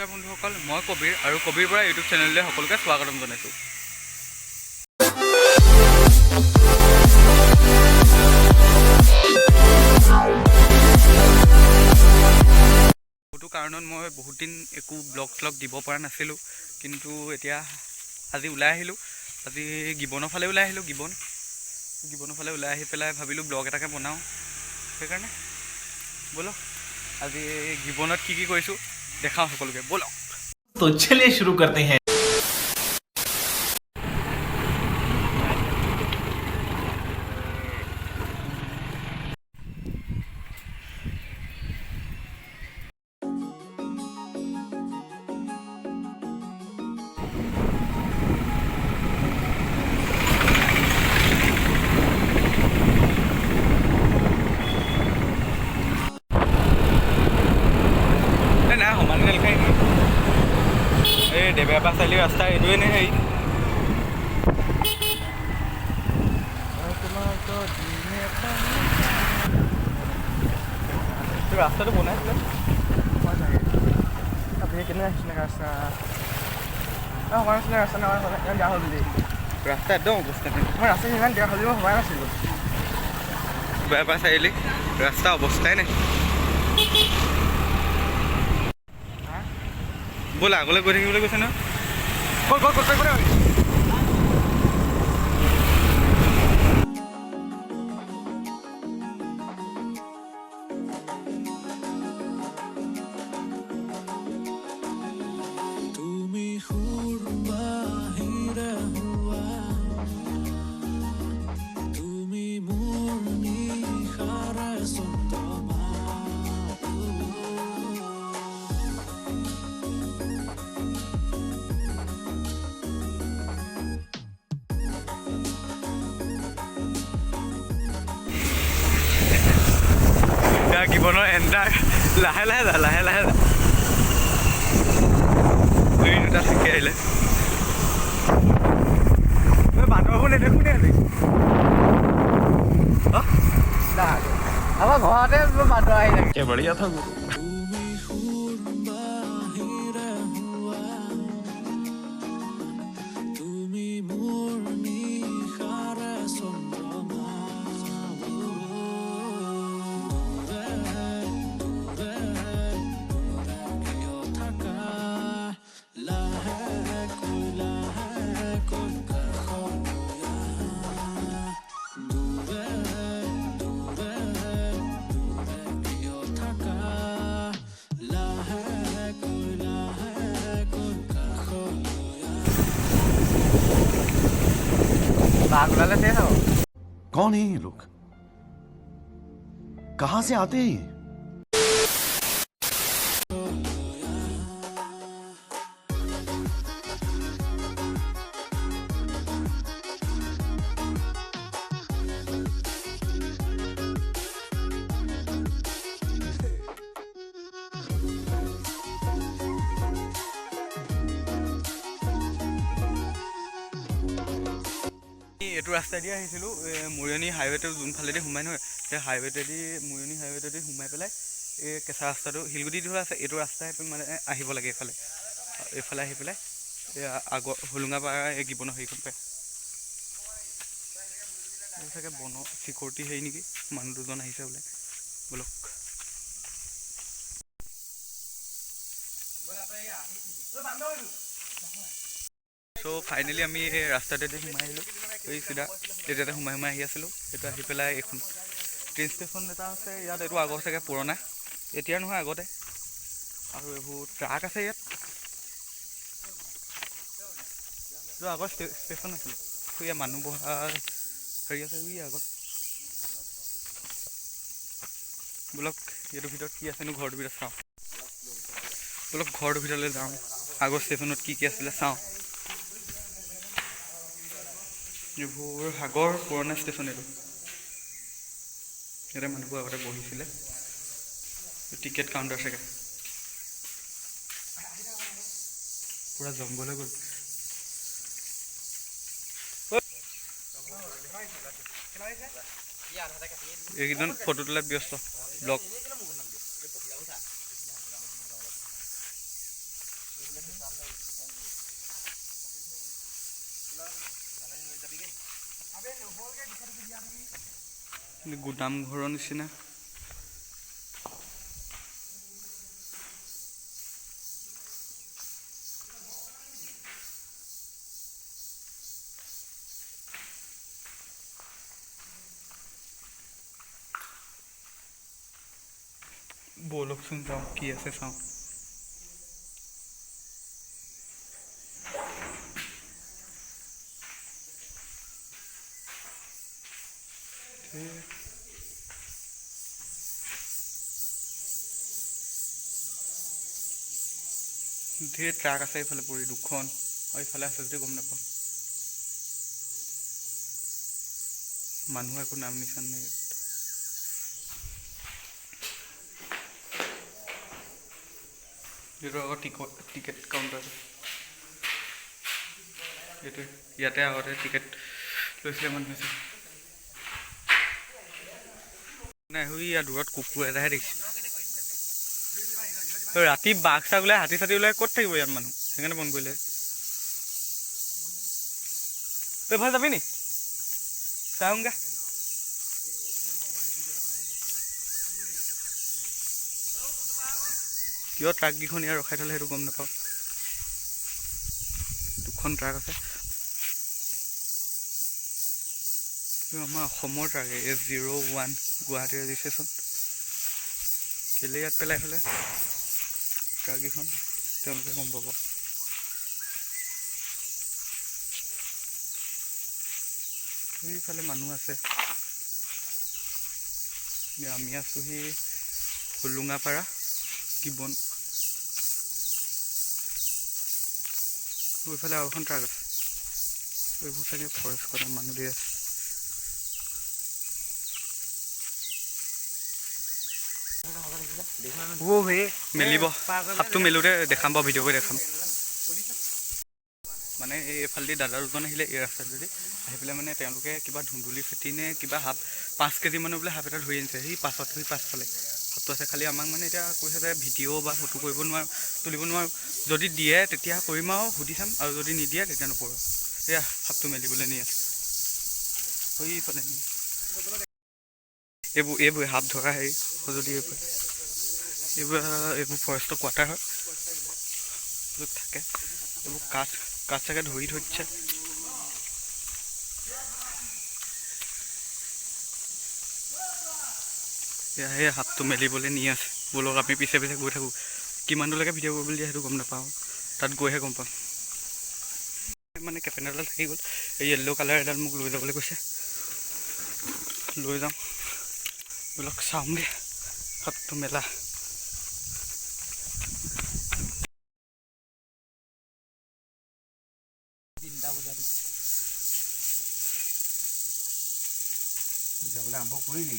নমস্কাৰ বন্ধুসকল, মই কবিৰ আৰু কবিৰ পৰা ইউটিউব চেনেললৈ সকলোকে স্বাগতম জনাইছোঁ। বহুতো কাৰণত মই বহুত দিন একো ব্লগ দিব পৰা নাছিলোঁ, কিন্তু এতিয়া আজি ওলাই আহিলোঁ। আজি গিবনৰ ফালে ওলাই আহিলোঁ। গিবনৰ ফালে ওলাই আহি পেলাই ভাবিলোঁ ব্লগ এটাকে বনাওঁ। সেইকাৰণে ব'লক আজি গিবনত কি কৰিছোঁ দেখাওঁ সকলোকে, ব'লক। तो चलिए शुरू करते हैं। না সমান নেলখাই এই দেবেপা চাৰিআলি ৰাস্তা এইটোৱে নে হেৰি ৰাস্তাটো বনাইছিলে ৰাস্তা একদম অৱস্থা নাই। মই ৰাস্তা ইমান বেয়া হ'লেও ভবাই নাছিলোঁ। দেবেপা চাৰিআলি ৰাস্তা অৱস্থাই নাই। ব'লা আগলৈ গৈ থাকিবলৈ কৈছে ন। গিবনৰ এণ্টাৰ লাহে লাহে যা দুটা থাকি আহিলে বান্দৰবোৰ নেদেখোঁ দে আমাৰ ঘৰতে বান্দৰ আহি থাকে। क्या बढ़िया था गुरु। कौन है ये लोग? कहां से आते हैं ये? এইটো ৰাস্তা দি আহিছিলোঁ মুৰণি হাইৱেটো যোনফালেদি সোমাই নহয়, সেই হাইৱেটেদি মুৰণি হাইৱেটেদি সোমাই পেলাই এই কেঁচা ৰাস্তাটো শিলগুটি দি থোৱা আছে। এইটো ৰাস্তাই মানে আহিব লাগে এইফালে আহি পেলাই আগৰ হোলোঙাপাৰা এই গিবনৰ হেৰিখন পায়। চাগে বন চিকিউৰিটি হেৰি নেকি, মানুহ দুজন আহিছে বোলে। ব'লক চ' ফাইনেলি আমি এই ৰাস্তাটোতে সোমাই আহিলোঁ। এই চিধা তেতিয়াতে সোমাই আহি আছিলোঁ। এইটো আহি পেলাই এইখন ট্ৰেইন ষ্টেচন এটা আছে ইয়াত। এইটো আগৰ চাগে পুৰণা, এতিয়া নহয় আগতে। আৰু এইবোৰ ট্ৰাক আছে ইয়াত। এইটো আগৰ ষ্টেচন আছিলে। ইয়াত মানুহ বহা হেৰি আছে আগত। ব'লক এইটোৰ ভিতৰত কি আছেনো ঘৰটোৰ ভিতৰত চাওঁ। ব'লক ঘৰটোৰ ভিতৰলৈ যাওঁ, আগৰ ষ্টেচনত কি আছিলে চাওঁ। এইবোৰ আগৰ পুৰণা ষ্টেচন। এইটো ইয়াতে মানুহবোৰ আগতে বহিছিলে। টিকেট কাউণ্টাৰ চাগে। পুৰা জংঘল হৈ গ'ল। এইকেইজন ফটো তোলাত ব্যস্ত ব্লগ। গুদাম ঘৰৰ নিচিনা। ব'লকচোন যাওঁ, কি আছে চাওঁ। ধেৰ ট্ৰাক আছে এইফালে পৰি, দুখন আৰু এইফালে আছে যদি গম নাপাওঁ। মানুহ একো নাম নিচান নাই ইয়াত। এইটো আকৌ টিকেট কাউণ্টাৰ। এইটোৱে ইয়াতে আগতে টিকেট লৈছিলে মানুহে। নাই ইয়াত দূৰত কুকুৰ এটাহে দেখিছোঁ। ৰাতি বাঘ চাঘ ওলাই, হাতী চাতি ওলাই, ক'ত থাকিব ইয়াত মানুহ, সেইকাৰণে বন্ধ কৰিলে। এইফালে যাবি নি চাওঁগা। কিয় ট্ৰাককেইখন ইয়াত ৰখাই থ'লে সেইটো গম নাপাওঁ। দুখন ট্ৰাক আছে। আমাৰ অসমৰ ট্ৰাক S01 গুৱাহাটী ৰেজিষ্ট্ৰেশ্যন। কেলে ইয়াত পেলাই থ'লে ট্ৰাককেইখন তেওঁলোকে গম পাব। সেইফালে মানুহ আছে। আমি আছোঁহি হোলোঙাপাৰা গিবন। এইফালে আৰু এখন ট্ৰাক আছে। এইবোৰ চাগে ফৰেষ্ট কৰা মানুহ দি আছে। মেলিব, হাতটো মেলোতে দেখাম বাৰু, ভিডিঅ' কৰি দেখাম। মানে এইফালেদি দাদা দুজন আহিলে এই ৰাস্তাটোদি আহি পেলাই মানে তেওঁলোকে কিবা ধুন্দুলি ফেটি নে কিবা 5 কেজি মানৰ বোলে সাপ এটা ধৰি আনিছে। সেই পাছফালে সাপটো আছে। খালি আমাক মানে এতিয়া কৈছে যে ভিডিঅ' বা ফটো কৰিব নোৱাৰোঁ, তুলিব নোৱাৰোঁ। যদি দিয়ে তেতিয়া কৰিম আৰু সুধি চাম, আৰু যদি নিদিয়ে তেতিয়া নকৰোঁ। এয়া সাপটো মেলিবলৈ নি আছে। সেইফালে নি এইবোৰ সাপ ধৰা হেৰি সঁজুলি। এইবোৰ ফৰেষ্টৰ কোৱাৰ্টাৰ হয়, য'ত থাকে। এইবোৰ কাঠ চাগে ধৰি থৈছে। এয়া সেই সাপটো মেলিবলৈ নি আছে। ব'লক আমি পিছে পিছে গৈ থাকোঁ। কিমান দূৰলৈকে ভিডিঅ' কৰিবলৈ দিয়ে সেইটো গম নাপাওঁ, তাত গৈহে গম পাম। মানে কেপেনাৰডাল থাকি গ'ল। এই য়েল্ল' কালাৰ এডাল মোক লৈ যাবলৈ কৈছে, লৈ যাওঁ। ব'লক চাওঁগৈ সাপটো মেলা। যাবলৈ আৰম্ভ কৰিলি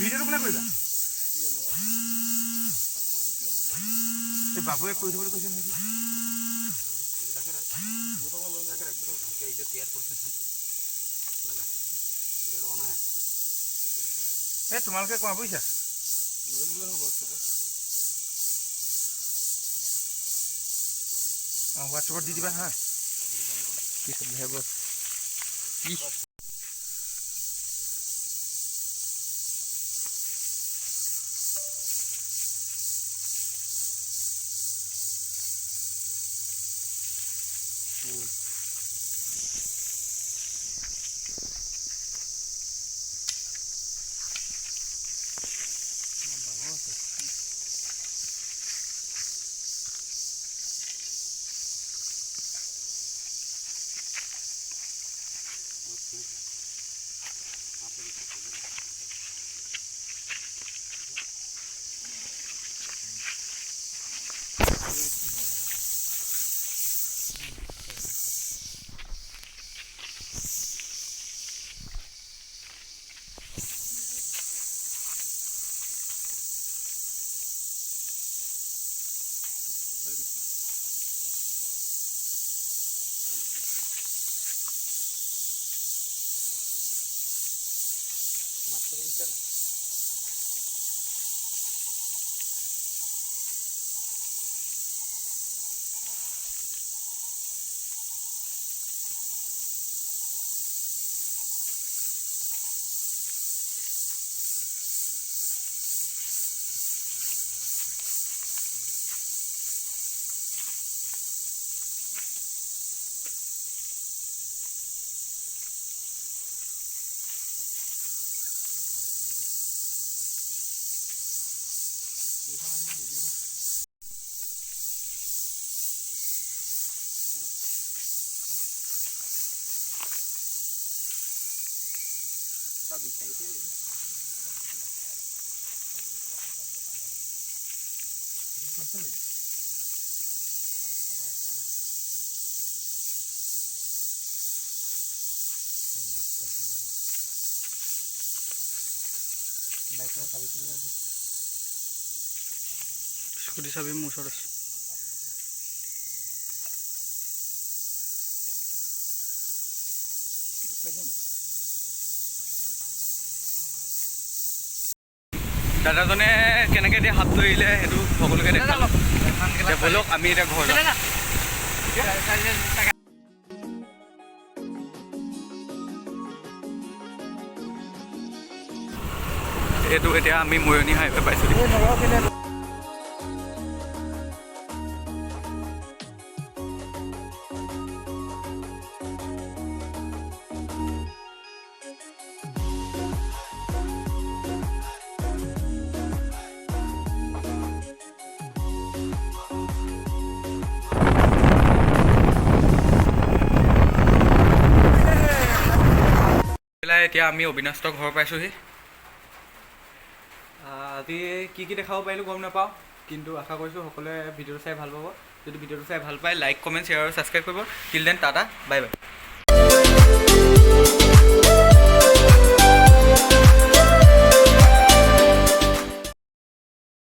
ভিডিঅ' কোনে কৰিবা? এই বাবুৱে কৰি থবলৈ কৈছে নেকি? এই তোমালোকে কোৱা বুজিছা, হোৱাটছএপত দি দিবা হা। স্কুটি চাবি মোৰ ওচৰত আছে। দাদাজনে কেনেকৈ এতিয়া হাত ধৰিলে সেইটো সকলোকে দেখালোঁ। এতিয়া ব'লক আমি এতিয়া ঘৰ যাওঁ। এইটো এতিয়া আমি মৰিয়নি হাইৱে পাইছোঁ। এতিয়া আমি অবিনাশৰ ঘৰ পাইছোঁহি। আজি কি দেখাব পাৰিলোঁ গম নাপাওঁ, কিন্তু আশা কৰিছোঁ সকলোৱে ভিডিঅ'টো চাই ভাল পাব। যদি ভিডিঅ'টো চাই ভাল পায় লাইক কমেণ্ট শ্বেয়াৰ আৰু ছাবস্ক্ৰাইব কৰিব। Till then Tata, bye bye.